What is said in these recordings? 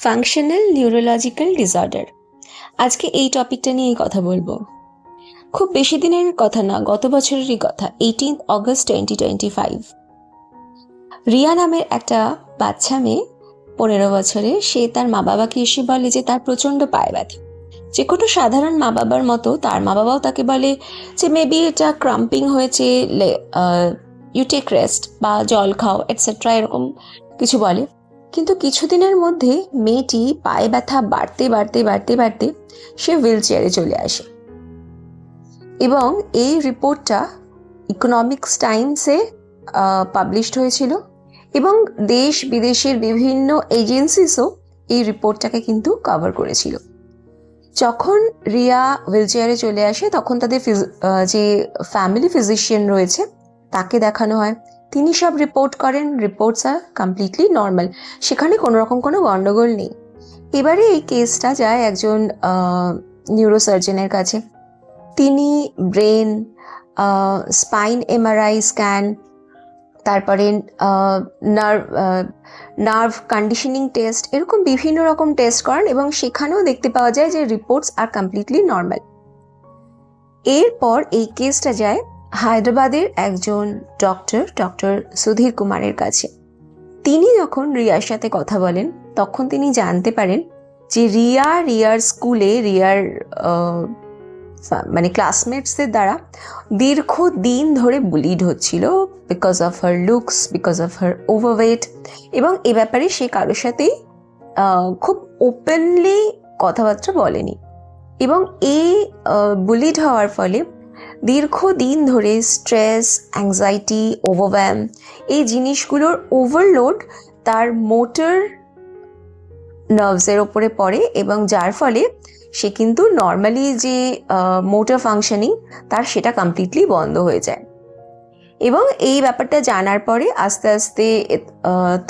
Functional neurological disorder. আজকে এই টপিকটা নিয়েই কথা বলবো। খুব বেশি দিনের কথা না, গত বছরেরই কথা, 18 অগস্ট 2025। রিয়া নামের একটা বাচ্চা মেয়ে, 15 বছরে, সে তার মা বাবাকে এসে বলে যে তার প্রচণ্ড পায়ে ব্যথা। যে কোনো সাধারণ মা বাবার মতো তার মা বাবাও তাকে বলে যে মেবি এটা ক্রাম্পিং হয়েছে, ইউ টেক রেস্ট বা জল খাও এটসেট্রা, এরকম কিছু বলে। কিন্তু কিছুদিনের মধ্যে মেয়েটি পায়ে ব্যথা বাড়তে বাড়তে বাড়তে বাড়তে সে হুইল চেয়ারে চলে আসে এবং এই রিপোর্টটা ইকোনমিক্স টাইমসে পাবলিশড হয়েছিল এবং দেশ বিদেশের বিভিন্ন এজেন্সিসও এই রিপোর্টটাকে কিন্তু কভার করেছিল। যখন রিয়া হুইল চেয়ারে চলে আসে তখন তাদের যে ফ্যামিলি ফিজিশিয়ান রয়েছে তাকে দেখানো হয়। তিনি সব রিপোর্ট করেন, রিপোর্টস আর কমপ্লিটলি নর্মাল, সেখানে কোনো রকম কোনো গন্ডগোল নেই। এবারে এই কেসটা যায় একজন নিউরোসার্জনের কাছে। তিনি ব্রেন, স্পাইন এমআরআই স্ক্যান, তারপরে নার্ভ কন্ডিশনিং টেস্ট, এরকম বিভিন্ন রকম টেস্ট করেন এবং সেখানেও দেখতে পাওয়া যায় যে রিপোর্টস আর কমপ্লিটলি নর্মাল। এরপর এই কেসটা যায় হায়দ্রাবাদের একজন ডক্টর সুধীর কুমারের কাছে। তিনি যখন রিয়ার সাথে কথা বলেন তখন তিনি জানতে পারেন যে রিয়ার স্কুলে রিয়ার মানে ক্লাসমেটসদের দ্বারা দীর্ঘদিন ধরে বুলিড হচ্ছিল because of her looks, because of her overweight, এবং এ ব্যাপারে সে কারোর সাথেই খুব ওপেনলি কথাবার্তা বলেনি। এবং এই বুলিড হওয়ার ফলে দীর্ঘদিন ধরে স্ট্রেস, অ্যাংজাইটি, ওভারওয়েম, এই জিনিসগুলোর ওভারলোড তার মোটর নার্ভসের ওপরে পড়ে এবং যার ফলে সে কিন্তু নর্মালি যে মোটর ফাংশনিং তার সেটা কমপ্লিটলি বন্ধ হয়ে যায়। এবং এই ব্যাপারটা জানার পরে আস্তে আস্তে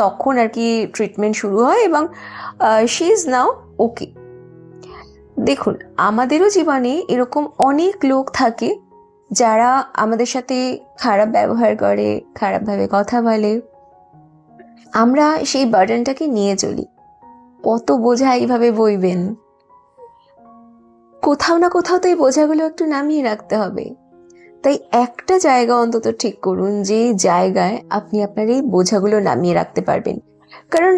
তখন আর কি ট্রিটমেন্ট শুরু হয় এবং শি ইজ নাও ওকে। দেখুন, আমাদেরও জীবনে এরকম অনেক লোক থাকে যারা আমাদের সাথে খারাপ ব্যবহার করে, খারাপভাবে কথা বলে। আমরা সেই বার্ডেনটাকে নিয়ে চলি। কত বোঝা এইভাবে বইবেন? কোথাও না কোথাও তো এই বোঝাগুলো একটু নামিয়ে রাখতে হবে। তাই একটা জায়গা অন্তত ঠিক করুন যে জায়গায় আপনি আপনার এই বোঝাগুলো নামিয়ে রাখতে পারবেন। কারণ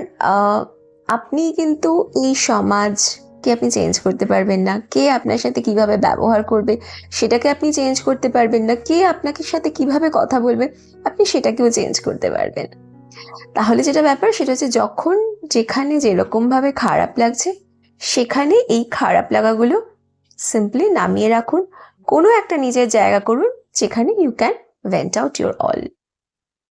আপনি কিন্তু এই সমাজকে আপনি চেঞ্জ করতে পারবেন না। কে আপনার সাথে কিভাবে ব্যবহার করবে সেটাকে আপনি চেঞ্জ করতে পারবেন না। কে আপনাকে সাথে কিভাবে কথা বলবে আপনি সেটাকেও চেঞ্জ করতে পারবেন। তাহলে যেটা ব্যাপার সেটা হচ্ছে যখন যেখানে যেরকমভাবে খারাপ লাগছে সেখানে এই খারাপ লাগাগুলো সিম্পলি নামিয়ে রাখুন। কোনো একটা নিজের জায়গা করুন যেখানে you can vent out your all.